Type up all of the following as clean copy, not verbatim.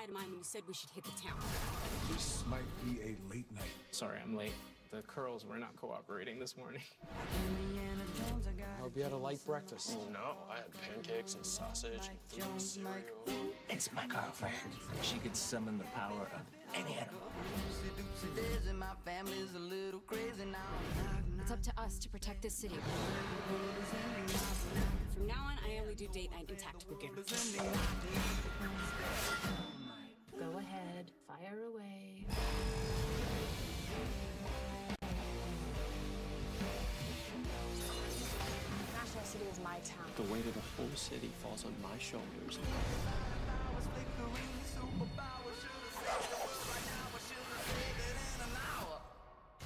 of mine when you said we should hit the town. This might be a late night. Sorry, I'm late. The curls were not cooperating this morning. I hope you had a light breakfast. No, I had pancakes and sausage and cereal. It's my girlfriend. She could summon the power of any animal. It's up to us to protect this city. From now on, I only do date night and tactical gear. Go ahead, fire away. National City is my town. The weight of the whole city falls on my shoulders.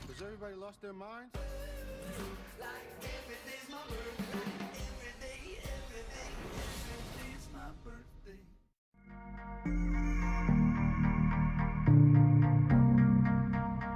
Has everybody lost their minds?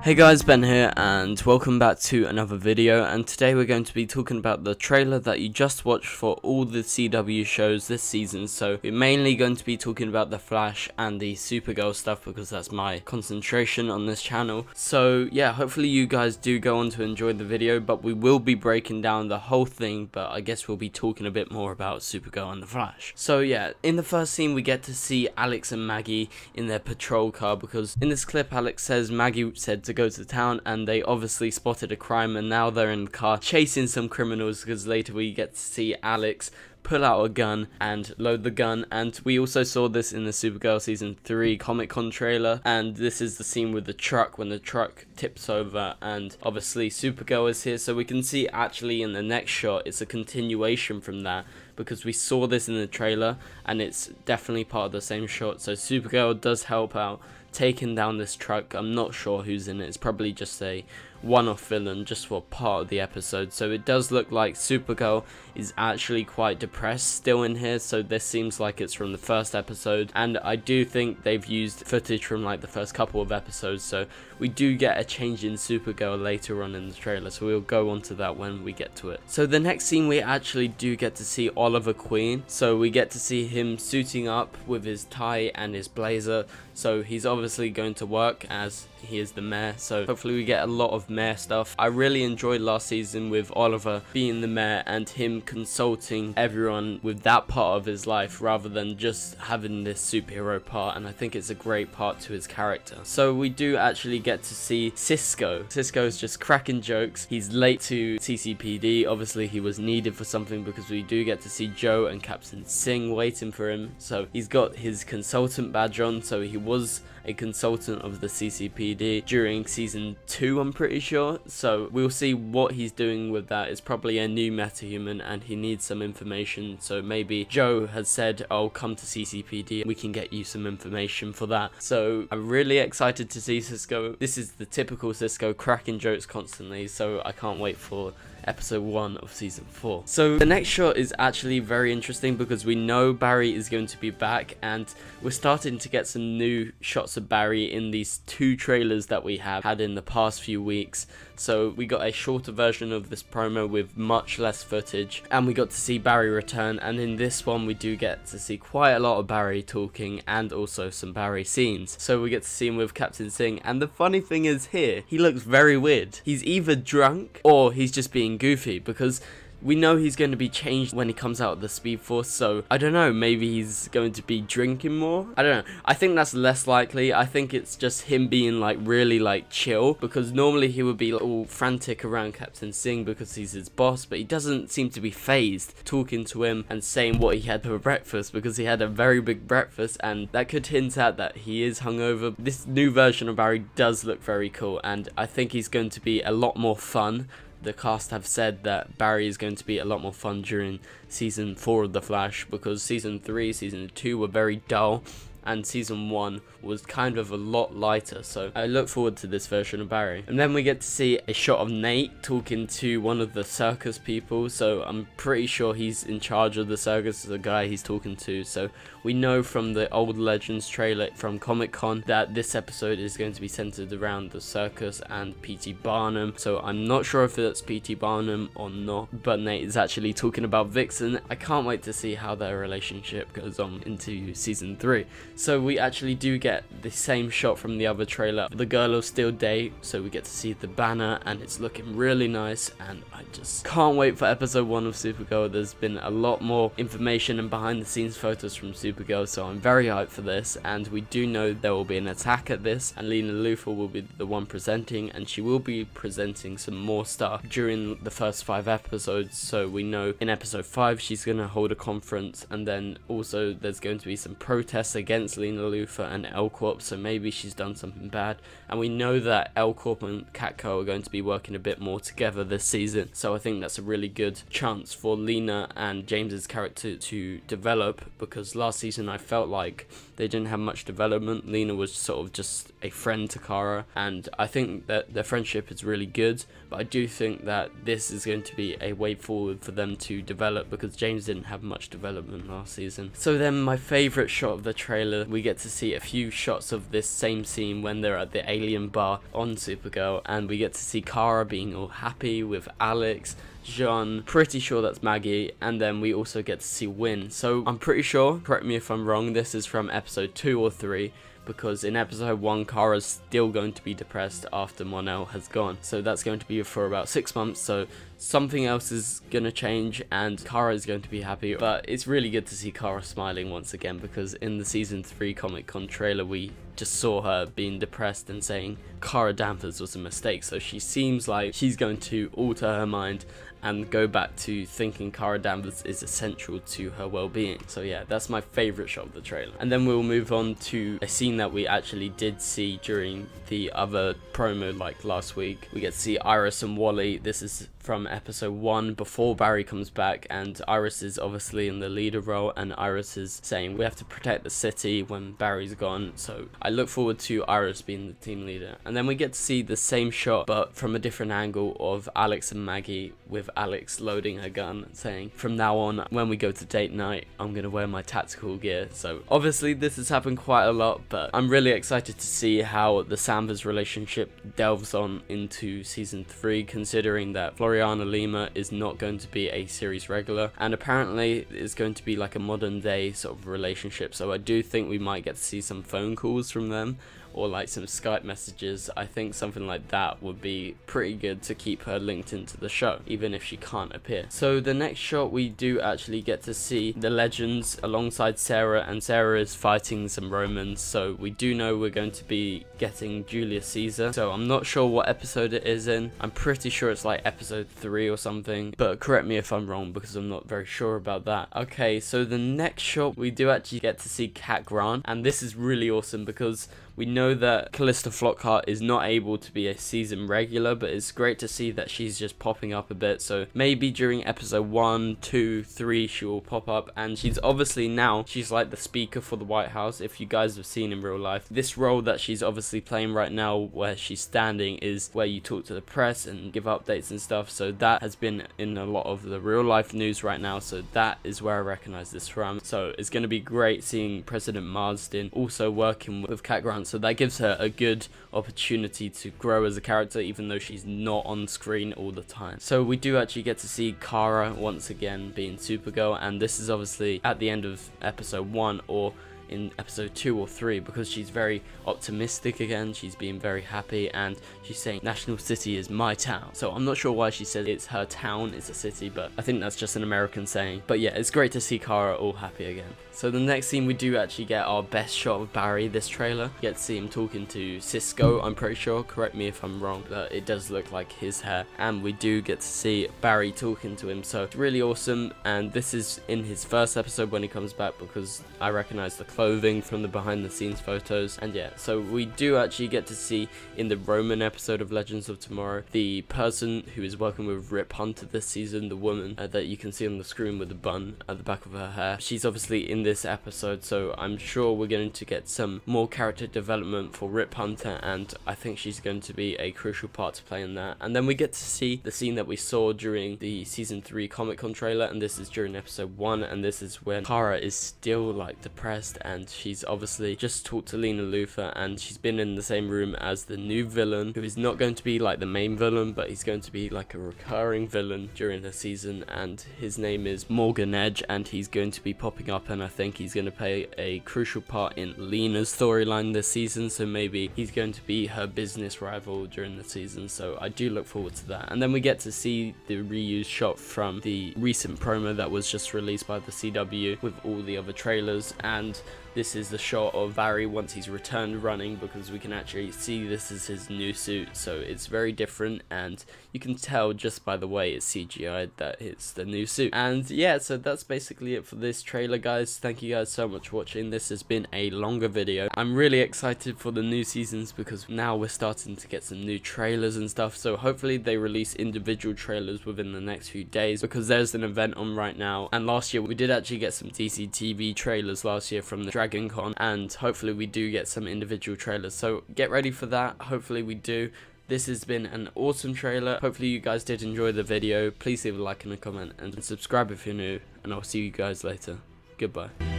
Hey guys, Ben here and welcome back to another video, and today we're going to be talking about the trailer that you just watched for all the CW shows this season. So we're mainly going to be talking about the Flash and the Supergirl stuff because that's my concentration on this channel. So yeah, hopefully you guys do go on to enjoy the video, but we will be breaking down the whole thing, but I guess we'll be talking a bit more about Supergirl and the Flash. So yeah, in the first scene we get to see Alex and Maggie in their patrol car, because in this clip Alex says Maggie said to go to town and they obviously spotted a crime, and now they're in the car chasing some criminals, because later we get to see Alex pull out a gun and load the gun. And we also saw this in the Supergirl season 3 Comic Con trailer, and this is the scene with the truck when the truck tips over, and obviously Supergirl is here. So we can see actually in the next shot it's a continuation from that, because we saw this in the trailer and it's definitely part of the same shot. So Supergirl does help out taking down this truck. I'm not sure who's in it. It's probably just a one-off villain just for part of the episode. So it does look like Supergirl is actually quite depressed still in here, so this seems like it's from the first episode, and I do think they've used footage from like the first couple of episodes, so we do get a change in Supergirl later on in the trailer, so we'll go on to that when we get to it. So the next scene we actually do get to see Oliver Queen, so we get to see him suiting up with his tie and his blazer. So he's obviously going to work as he is the mayor, so hopefully we get a lot of mayor stuff. I really enjoyed last season with Oliver being the mayor and him consulting everyone with that part of his life rather than just having this superhero part, and I think it's a great part to his character. So we do actually get to see Cisco. Cisco's just cracking jokes. He's late to CCPD. Obviously he was needed for something, because we do get to see Joe and Captain Singh waiting for him. So he's got his consultant badge on, so he was a consultant of the CCPD during season 2, I'm pretty sure. So we'll see what he's doing with that. It's probably a new metahuman and he needs some information, so maybe Joe has said, "I'll come to CCPD, we can get you some information for that." So I'm really excited to see Cisco. This is the typical Cisco, cracking jokes constantly, so I can't wait for episode 1 of season 4. So the next shot is actually very interesting, because we know Barry is going to be back, and we're starting to get some new shots of Barry in these 2 trailers that we have had in the past few weeks. So we got a shorter version of this promo with much less footage, and we got to see Barry return, and in this one we do get to see quite a lot of Barry talking and also some Barry scenes. So we get to see him with Captain Singh, and the funny thing is here, he looks very weird. He's either drunk or he's just being goofy, because we know he's going to be changed when he comes out of the Speed Force, so I don't know, maybe he's going to be drinking more? I don't know. I think that's less likely. I think it's just him being like really like chill, because normally he would be all frantic around Captain Singh because he's his boss, but he doesn't seem to be phased talking to him and saying what he had for breakfast, because he had a very big breakfast, and that could hint at that he is hungover. This new version of Barry does look very cool, and I think he's going to be a lot more fun. The cast have said that Barry is going to be a lot more fun during season 4 of The Flash, because season 3, season 2 were very dull, and season 1 was kind of a lot lighter, so I look forward to this version of Barry. And then we get to see a shot of Nate talking to one of the circus people, so I'm pretty sure he's in charge of the circus, the guy he's talking to, so we know from the Old Legends trailer from Comic-Con that this episode is going to be centered around the circus and P.T. Barnum. So I'm not sure if it's P.T. Barnum or not, but Nate is actually talking about Vixen. I can't wait to see how their relationship goes on into season 3. So we actually do get the same shot from the other trailer, the Girl of Steel Day, so we get to see the banner and it's looking really nice, and I just can't wait for episode 1 of Supergirl. There's been a lot more information and behind the scenes photos from Supergirl, so I'm very hyped for this, and we do know there will be an attack at this, and Lena Luthor will be the one presenting, and she will be presenting some more stuff during the first 5 episodes. So we know in episode 5 she's going to hold a conference, and then also there's going to be some protests against Lena Luthor and L-Corp, so maybe she's done something bad, and we know that L-Corp and Catco are going to be working a bit more together this season, so I think that's a really good chance for Lena and James's character to develop, because last season I felt like they didn't have much development. Lena was sort of just a friend to Kara, and I think that their friendship is really good, but I do think that this is going to be a way forward for them to develop, because James didn't have much development last season. So then my favourite shot of the trailer, we get to see a few shots of this same scene when they're at the alien bar on Supergirl, and we get to see Kara being all happy with Alex, Jean, pretty sure that's Maggie, and then we also get to see Win. So I'm pretty sure, correct me if I'm wrong, this is from episode 2 or 3, because in episode 1 Kara's still going to be depressed after Mon-El has gone, so that's going to be for about 6 months, so something else is gonna change and Kara is going to be happy. But it's really good to see Kara smiling once again, because in the season 3 Comic-Con trailer we just saw her being depressed and saying Kara Danvers was a mistake, so she seems like she's going to alter her mind and go back to thinking Kara Danvers is essential to her well-being. So yeah, that's my favourite shot of the trailer. And then we'll move on to a scene that we actually did see during the other promo, like last week. We get to see Iris and Wally. This is from episode 1 before Barry comes back, and Iris is obviously in the leader role, and Iris is saying we have to protect the city when Barry's gone, so I look forward to Iris being the team leader. And then we get to see the same shot but from a different angle of Alex and Maggie, with Alex loading her gun saying from now on when we go to date night I'm gonna wear my tactical gear. So obviously this has happened quite a lot, but I'm really excited to see how the Danvers relationship delves on into season 3, considering that Floriana Lima is not going to be a series regular, and apparently it's going to be like a modern day sort of relationship, so I do think we might get to see some phone calls from them, or like some Skype messages. I think something like that would be pretty good to keep her linked into the show, even if she can't appear. So the next shot we do actually get to see the Legends alongside Sarah, and Sarah is fighting some Romans, so we do know we're going to be getting Julius Caesar. So I'm not sure what episode it is in. I'm pretty sure it's like episode 3 or something, but correct me if I'm wrong because I'm not very sure about that. Okay, so the next shot we do actually get to see Cat Grant, and this is really awesome because we know that Callista Flockhart is not able to be a season regular, but it's great to see that she's just popping up a bit. So maybe during episode 1, 2, 3 she will pop up, and she's obviously now, she's like the speaker for the White House. If you guys have seen in real life, this role that she's obviously playing right now where she's standing is where you talk to the press and give updates and stuff, so that has been in a lot of the real life news right now, so that is where I recognize this from. So it's going to be great seeing President Marsden also working with Cat Grant, so that gives her a good opportunity to grow as a character, even though she's not on screen all the time. So we do actually get to see Kara once again being Supergirl, and this is obviously at the end of episode 1 or in episode 2 or 3, because she's very optimistic again, she's being very happy, and she's saying National City is my town. So I'm not sure why she said it's her town, it's a city, but I think that's just an American saying. But yeah, it's great to see Kara all happy again. So the next scene we do actually get our best shot of Barry this trailer. You get to see him talking to Cisco, I'm pretty sure, correct me if I'm wrong, but it does look like his hair, and we do get to see Barry talking to him, so it's really awesome. And this is in his first episode when he comes back, because I recognize the clothing from the behind the scenes photos. And yeah, so we do actually get to see in the Roman episode of Legends of Tomorrow, the person who is working with Rip Hunter this season, the woman that you can see on the screen with the bun at the back of her hair. She's obviously in this episode, so I'm sure we're going to get some more character development for Rip Hunter, and I think she's going to be a crucial part to play in that. And then we get to see the scene that we saw during the season 3 Comic-Con trailer, and this is during episode 1, and this is when Kara is still like depressed, and she's obviously just talked to Lena Luthor, and she's been in the same room as the new villain, who is not going to be like the main villain, but he's going to be like a recurring villain during the season, and his name is Morgan Edge, and he's going to be popping up, and I think he's going to play a crucial part in Lena's storyline this season, so maybe he's going to be her business rival during the season, so I do look forward to that. And then we get to see the reused shot from the recent promo that was just released by the CW with all the other trailers, and this is the shot of Barry once he's returned running, because we can actually see this is his new suit, so it's very different, and you can tell just by the way it's CGI'd that it's the new suit. And yeah, so that's basically it for this trailer, guys. Thank you guys so much for watching. This has been a longer video. I'm really excited for the new seasons because now we're starting to get some new trailers and stuff, so hopefully they release individual trailers within the next few days, because there's an event on right now, and last year we did actually get some DCTV trailers last year from the Dragon Con, and hopefully we do get some individual trailers, so get ready for that. Hopefully we do. This has been an awesome trailer. Hopefully you guys did enjoy the video. Please leave a like and a comment and subscribe if you're new, and I'll see you guys later. Goodbye.